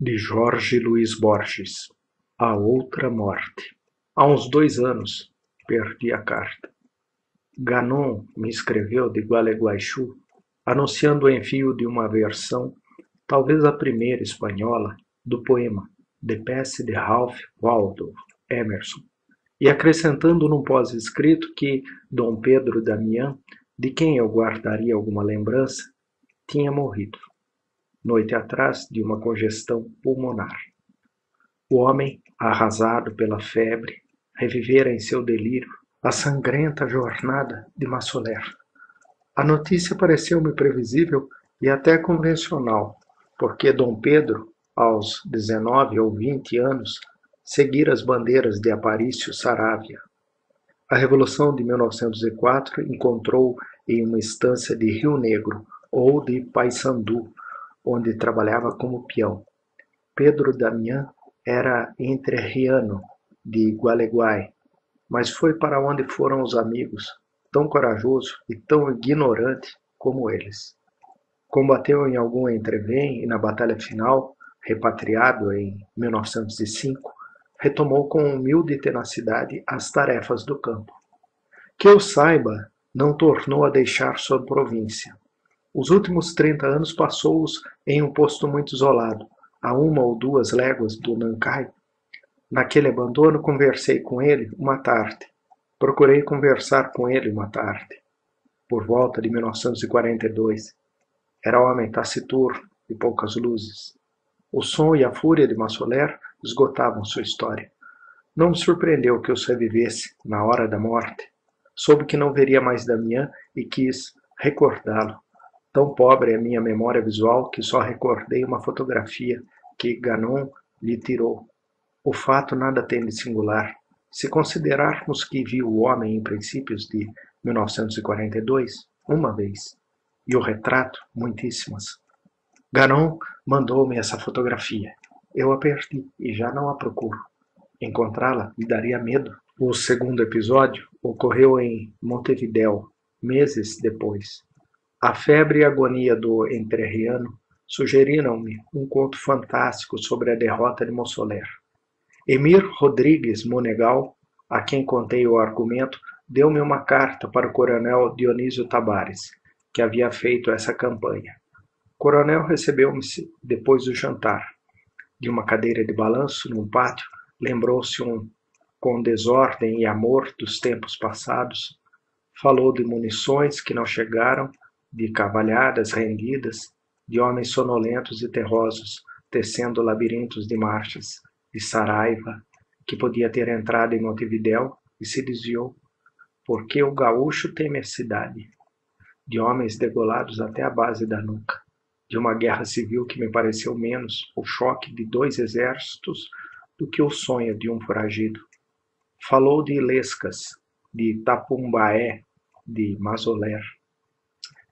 De Jorge Luís Borges. A outra morte. Há uns 2 anos, perdi a carta. Ganon me escreveu de Gualeguaychú, anunciando o envio de uma versão, talvez a primeira espanhola, do poema The Peste de Ralph Waldo Emerson, e acrescentando num pós-escrito que Dom Pedro Damião, de quem eu guardaria alguma lembrança, tinha morrido, noite atrás, de uma congestão pulmonar. O homem, arrasado pela febre, revivera em seu delírio a sangrenta jornada de Massoler. A notícia pareceu-me previsível e até convencional, porque Dom Pedro, aos 19 ou 20 anos, seguira as bandeiras de Aparício Saravia. A Revolução de 1904 encontrou em uma estância de Rio Negro ou de Paissandu, onde trabalhava como peão. Pedro Damião era entrerriano de Gualeguay, mas foi para onde foram os amigos, tão corajoso e tão ignorante como eles. Combateu em algum entrevém e na batalha final, repatriado em 1905, retomou com humilde tenacidade as tarefas do campo. Que eu saiba, não tornou a deixar sua província. Os últimos 30 anos passou-os em um posto muito isolado, a 1 ou 2 léguas do Nancai. Naquele abandono conversei com ele uma tarde. Procurei conversar com ele uma tarde. Por volta de 1942. Era homem taciturno e poucas luzes. O som e a fúria de Massoler esgotavam sua história. Não me surpreendeu que os revivesse na hora da morte. Soube que não veria mais Damião e quis recordá-lo. Tão pobre é minha memória visual que só recordei uma fotografia que Ganon lhe tirou. O fato nada tem de singular, se considerarmos que viu o homem em princípios de 1942, uma vez, e o retrato, muitíssimas. Ganon mandou-me essa fotografia. Eu a perdi e já não a procuro. Encontrá-la me daria medo. O segundo episódio ocorreu em Montevidéu, meses depois. A febre e a agonia do entrerriano sugeriram-me um conto fantástico sobre a derrota de Massoler. Emir Rodrigues Monegal, a quem contei o argumento, deu-me uma carta para o coronel Dionísio Tabares, que havia feito essa campanha. O coronel recebeu-me depois do jantar. De uma cadeira de balanço num pátio, lembrou-se com desordem e amor dos tempos passados. Falou de munições que não chegaram, de cavalhadas rendidas, de homens sonolentos e terrosos, tecendo labirintos de marchas, de Saraiva, que podia ter entrado em Montevidéu e se desviou, porque o gaúcho teme a cidade, de homens degolados até a base da nuca, de uma guerra civil que me pareceu menos o choque de 2 exércitos do que o sonho de um foragido. Falou de Ilescas, de Tapumbaé, de Massoler.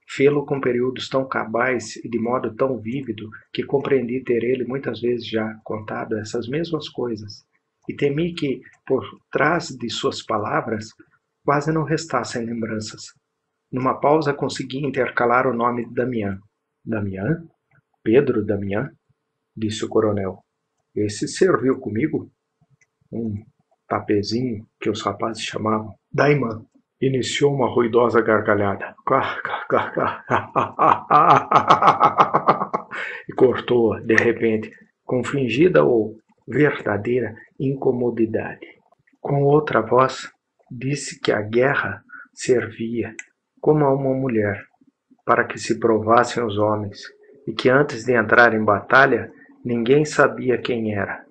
Fê-lo com períodos tão cabais e de modo tão vívido que compreendi ter ele muitas vezes já contado essas mesmas coisas, e temi que, por trás de suas palavras, quase não restassem lembranças. Numa pausa consegui intercalar o nome de Damião. Damião? Pedro Damião? Disse o coronel. Esse serviu comigo? Um tapezinho que os rapazes chamavam Daimã. Iniciou uma ruidosa gargalhada. E cortou, de repente, com fingida ou verdadeira incomodidade. Com outra voz, disse que a guerra servia, como a uma mulher, para que se provassem os homens, e que antes de entrar em batalha, ninguém sabia quem era.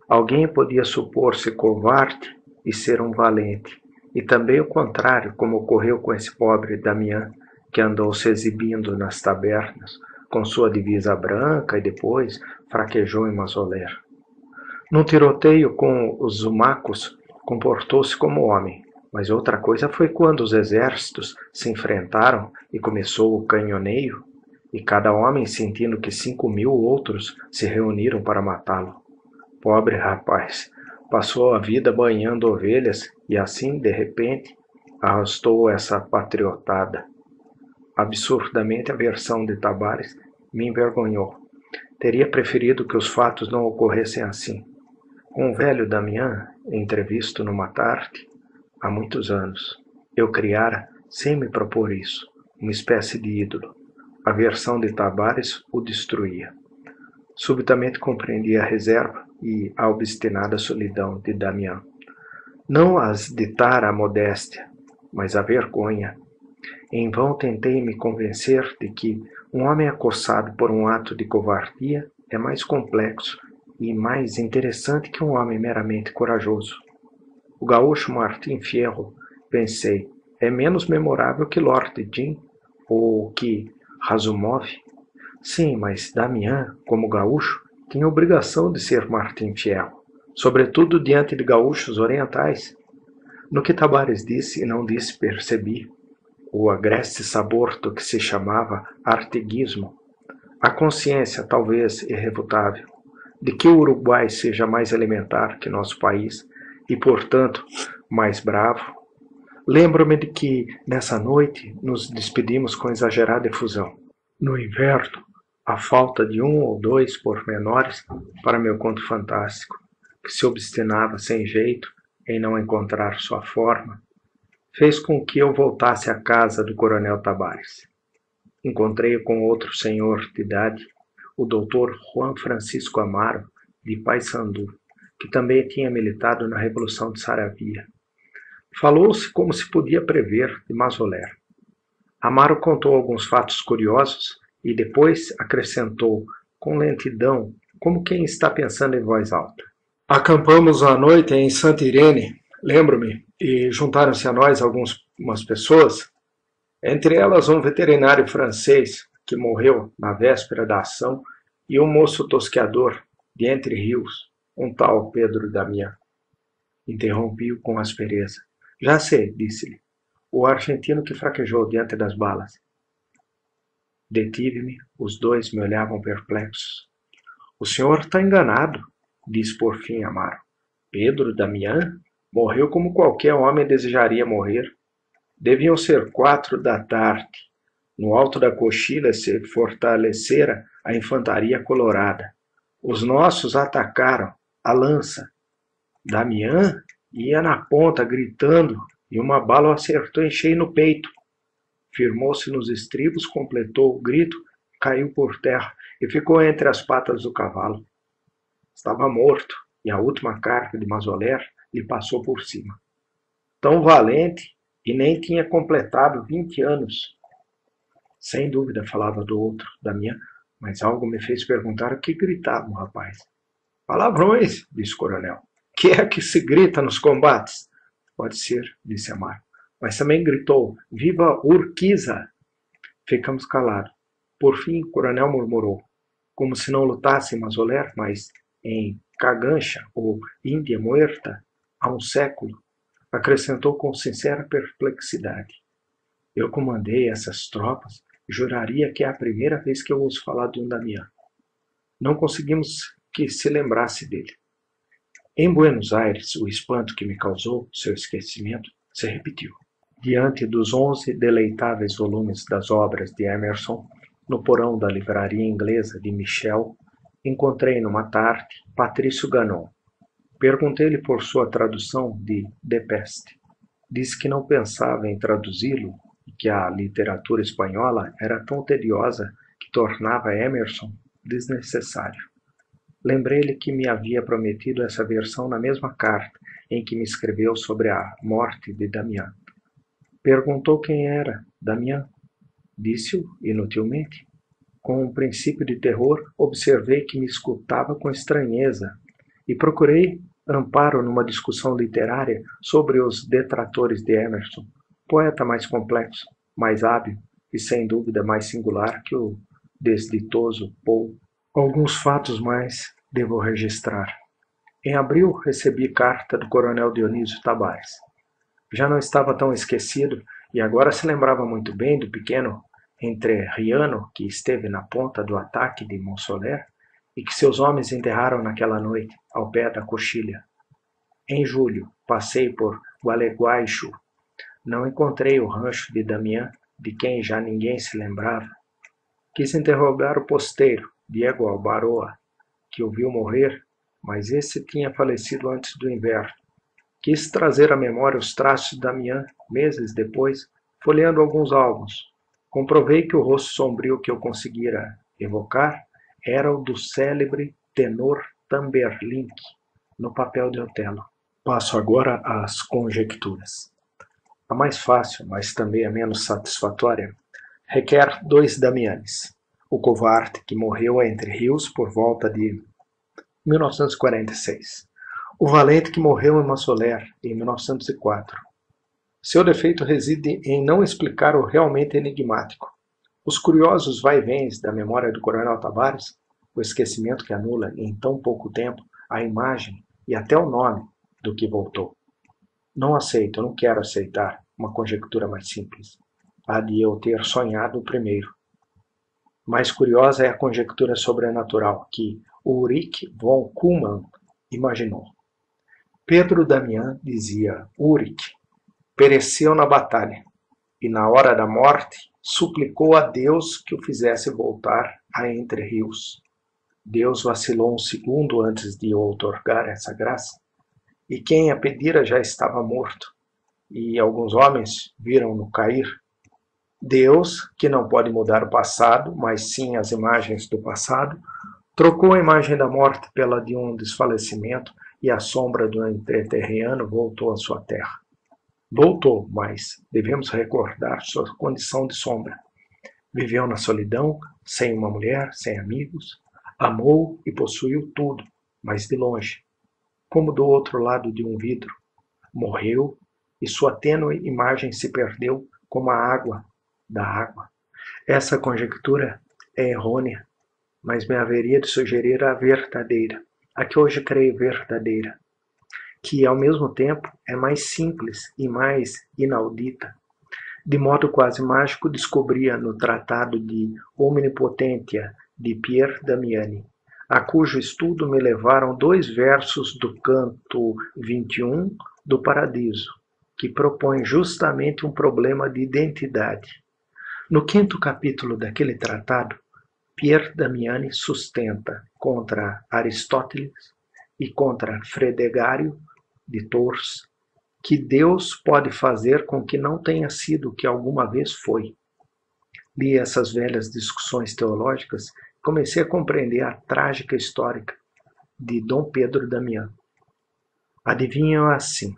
Alguém podia supor-se covarde e ser um valente. E também o contrário, como ocorreu com esse pobre Damião, que andou se exibindo nas tabernas, com sua divisa branca e depois fraquejou em Massoler. Num tiroteio com os zumacos, comportou-se como homem, mas outra coisa foi quando os exércitos se enfrentaram e começou o canhoneio, e cada homem sentindo que 5.000 outros se reuniram para matá-lo. Pobre rapaz! Passou a vida banhando ovelhas e assim, de repente, arrastou essa patriotada. Absurdamente a versão de Tabares me envergonhou. Teria preferido que os fatos não ocorressem assim. Com o velho Damián, entrevisto numa tarde, há muitos anos, eu criara, sem me propor isso, uma espécie de ídolo. A versão de Tabares o destruía. Subitamente compreendi a reserva e a obstinada solidão de Damián. Não as ditara a modéstia, mas a vergonha. Em vão tentei me convencer de que um homem acossado por um ato de covardia é mais complexo e mais interessante que um homem meramente corajoso. O gaúcho Martim Fierro, pensei, é menos memorável que Lord Jim ou que Razumov. Sim, mas Damián, como gaúcho, tinha obrigação de ser Martim Fierro, sobretudo diante de gaúchos orientais. No que Tabares disse e não disse percebi o agreste sabor do que se chamava artiguismo, a consciência, talvez irrefutável, de que o Uruguai seja mais elementar que nosso país e, portanto, mais bravo. Lembro-me de que, nessa noite, nos despedimos com exagerada efusão. No inverno, a falta de um ou dois pormenores para meu conto fantástico, que se obstinava sem jeito em não encontrar sua forma, fez com que eu voltasse à casa do coronel Tabares. Encontrei-o com outro senhor de idade, o doutor Juan Francisco Amaro, de Paissandu, que também tinha militado na Revolução de Saravia. Falou-se, como se podia prever, de Mazoler. Amaro contou alguns fatos curiosos e depois acrescentou, com lentidão, como quem está pensando em voz alta. Acampamos à noite em Santa Irene, lembro-me, e juntaram-se a nós algumas pessoas, entre elas um veterinário francês que morreu na véspera da ação e um moço tosqueador de Entre Rios, um tal Pedro Damián. Interrompi-o com aspereza. Já sei, disse-lhe, o argentino que fraquejou diante das balas. Detive-me, os dois me olhavam perplexos. O senhor está enganado, disse por fim Amaro. Pedro Damián morreu como qualquer homem desejaria morrer. Deviam ser 4 da tarde. No alto da coxilha se fortalecera a infantaria colorada. Os nossos atacaram, a lança. Damián ia na ponta, gritando, e uma bala o acertou em cheio no peito. Firmou-se nos estribos, completou o grito, caiu por terra e ficou entre as patas do cavalo. Estava morto, e a última carga de Mazoler lhe passou por cima. Tão valente, e nem tinha completado 20 anos. Sem dúvida falava do outro, Damián, mas algo me fez perguntar o que gritava o rapaz. Palavrões, disse o coronel. Que é que se grita nos combates? Pode ser, disse Amaro. Mas também gritou, viva Urquiza! Ficamos calados. Por fim, o coronel murmurou, como se não lutasse em Mazoler, mas em Cagancha ou Índia Muerta, há um século, acrescentou com sincera perplexidade. Eu comandei essas tropas e juraria que é a primeira vez que eu ouço falar de um Damián. Não conseguimos que se lembrasse dele. Em Buenos Aires, o espanto que me causou seu esquecimento se repetiu. Diante dos 11 deleitáveis volumes das obras de Emerson, no porão da livraria inglesa de Michel, encontrei numa tarde Patrício Ganon. Perguntei-lhe por sua tradução de De Peste. Disse que não pensava em traduzi-lo e que a literatura espanhola era tão tediosa que tornava Emerson desnecessário. Lembrei-lhe que me havia prometido essa versão na mesma carta em que me escreveu sobre a morte de Damián. Perguntou quem era Damián. Disse-o inutilmente. Com um princípio de terror, observei que me escutava com estranheza e procurei amparo numa discussão literária sobre os detratores de Emerson, poeta mais complexo, mais hábil e sem dúvida mais singular que o desditoso Poe. Alguns fatos mais devo registrar. Em abril recebi carta do coronel Dionísio Tabares. Já não estava tão esquecido e agora se lembrava muito bem do pequeno entrerriano que esteve na ponta do ataque de Monsoler e que seus homens enterraram naquela noite, ao pé da coxilha. Em julho, passei por Gualeguaychú. Não encontrei o rancho de Damián, de quem já ninguém se lembrava. Quis interrogar o posteiro, Diego Albaroa, que o viu morrer, mas esse tinha falecido antes do inverno. Quis trazer à memória os traços de Damián, meses depois, folheando alguns álbuns. Comprovei que o rosto sombrio que eu conseguira evocar era o do célebre tenor Tamberlink, no papel de Otelo. Passo agora às conjecturas. A mais fácil, mas também a menos satisfatória, requer dois Damianes. O covarde, que morreu entre rios por volta de 1946. O valente, que morreu em Massoler, em 1904. Seu defeito reside em não explicar o realmente enigmático. Os curiosos vai-vens da memória do Coronel Tavares, o esquecimento que anula em tão pouco tempo a imagem e até o nome do que voltou. Não aceito, não quero aceitar uma conjectura mais simples. A de eu ter sonhado o primeiro. Mais curiosa é a conjectura sobrenatural que Ulrich von Kuhlmann imaginou. Pedro Damián, dizia Ulrich, pereceu na batalha e na hora da morte suplicou a Deus que o fizesse voltar a Entre Rios. Deus vacilou um segundo antes de outorgar essa graça, e quem a pedira já estava morto, e alguns homens viram-no cair. Deus, que não pode mudar o passado, mas sim as imagens do passado, trocou a imagem da morte pela de um desfalecimento, e a sombra do entreterreno voltou à sua terra. Voltou, mas devemos recordar sua condição de sombra. Viveu na solidão, sem uma mulher, sem amigos, amou e possuiu tudo, mas de longe, como do outro lado de um vidro. Morreu e sua tênue imagem se perdeu como a água da água. Essa conjectura é errônea, mas me haveria de sugerir a verdadeira, a que hoje creio verdadeira, que ao mesmo tempo é mais simples e mais inaudita. De modo quase mágico, descobria no Tratado de Omnipotentia de Pierre Damiani, a cujo estudo me levaram 2 versos do canto 21 do Paradiso, que propõe justamente um problema de identidade. No 5º capítulo daquele tratado, Pierre Damiani sustenta contra Aristóteles e contra Fredegário de Tours que Deus pode fazer com que não tenha sido o que alguma vez foi. Li essas velhas discussões teológicas e comecei a compreender a trágica história de Dom Pedro Damián. Adivinham assim: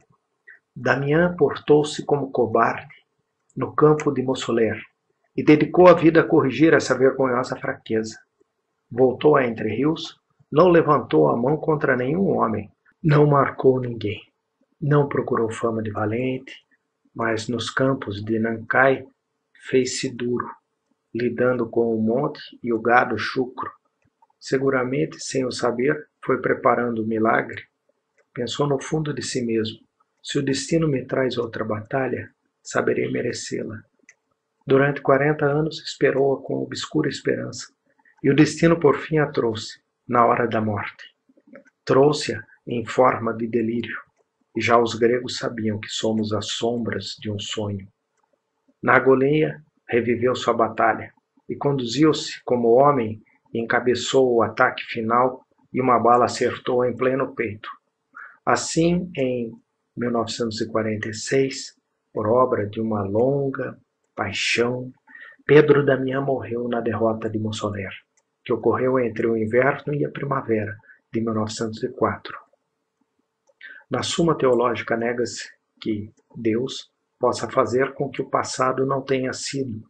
Damián portou-se como cobarde no campo de Mossoler e dedicou a vida a corrigir essa vergonhosa fraqueza. Voltou a Entre Rios, não levantou a mão contra nenhum homem, não marcou ninguém, não procurou fama de valente, mas nos campos de Nancai fez-se duro, lidando com o monte e o gado chucro. Seguramente, sem o saber, foi preparando o milagre. Pensou no fundo de si mesmo: se o destino me traz outra batalha, saberei merecê-la. Durante 40 anos esperou-a com obscura esperança, e o destino por fim a trouxe, na hora da morte. Trouxe-a em forma de delírio, e já os gregos sabiam que somos as sombras de um sonho. Na agonia, reviveu sua batalha, e conduziu-se como homem e encabeçou o ataque final, e uma bala acertou em pleno peito. Assim, em 1946, por obra de uma longa paixão, Pedro Damián morreu na derrota de Mossoler, que ocorreu entre o inverno e a primavera de 1904. Na Suma Teológica nega-se que Deus possa fazer com que o passado não tenha sido,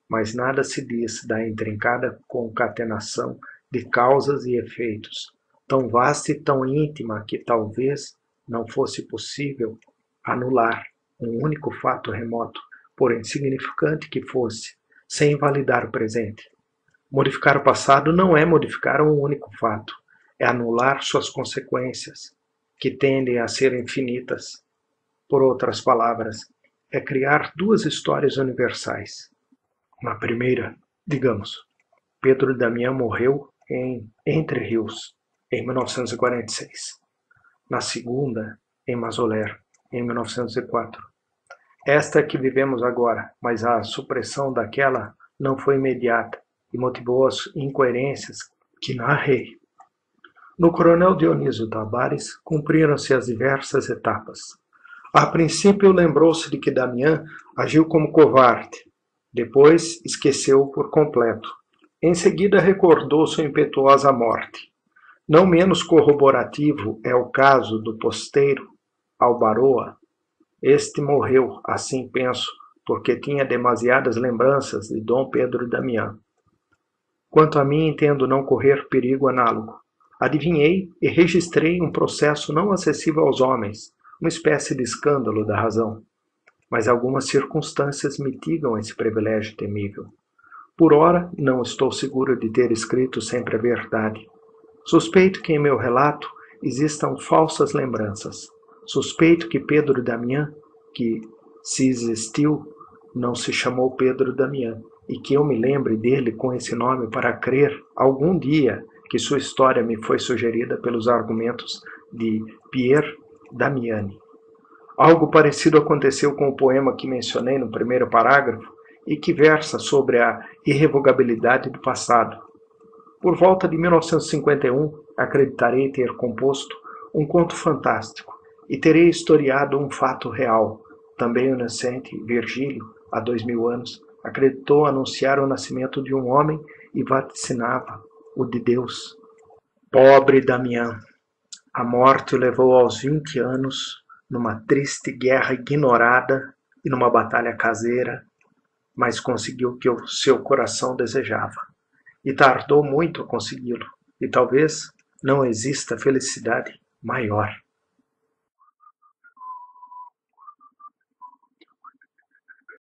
mas nada se diz da intrincada concatenação de causas e efeitos, tão vasta e tão íntima que talvez não fosse possível anular um único fato remoto, por insignificante que fosse, sem invalidar o presente. Modificar o passado não é modificar um único fato, é anular suas consequências, que tendem a ser infinitas. Por outras palavras, é criar 2 histórias universais. Na primeira, digamos, Pedro Damián morreu em Entre Rios, em 1946. Na segunda, em Mossoler, em 1904. Esta é que vivemos agora, mas a supressão daquela não foi imediata e motivou as incoerências que narrei. No Coronel Dionísio Tavares cumpriram-se as diversas etapas. A princípio lembrou-se de que Damião agiu como covarde. Depois esqueceu por completo. Em seguida recordou sua impetuosa morte. Não menos corroborativo é o caso do posteiro Albaroa. Este morreu, assim penso, porque tinha demasiadas lembranças de Dom Pedro Damião. Quanto a mim, entendo não correr perigo análogo. Adivinhei e registrei um processo não acessível aos homens, uma espécie de escândalo da razão. Mas algumas circunstâncias mitigam esse privilégio temível. Por ora, não estou seguro de ter escrito sempre a verdade. Suspeito que em meu relato existam falsas lembranças. Suspeito que Pedro Damião, que, se existiu, não se chamou Pedro Damião, e que eu me lembre dele com esse nome para crer, algum dia, que sua história me foi sugerida pelos argumentos de Pierre Damiani. Algo parecido aconteceu com o poema que mencionei no primeiro parágrafo e que versa sobre a irrevogabilidade do passado. Por volta de 1951, acreditarei ter composto um conto fantástico e terei historiado um fato real. Também o inocente Virgílio, há 2000 anos, acreditou anunciar o nascimento de um homem e vaticinava o de Deus. Pobre Damião! A morte o levou aos 20 anos, numa triste guerra ignorada e numa batalha caseira, mas conseguiu o que o seu coração desejava. E tardou muito a consegui-lo, e talvez não exista felicidade maior.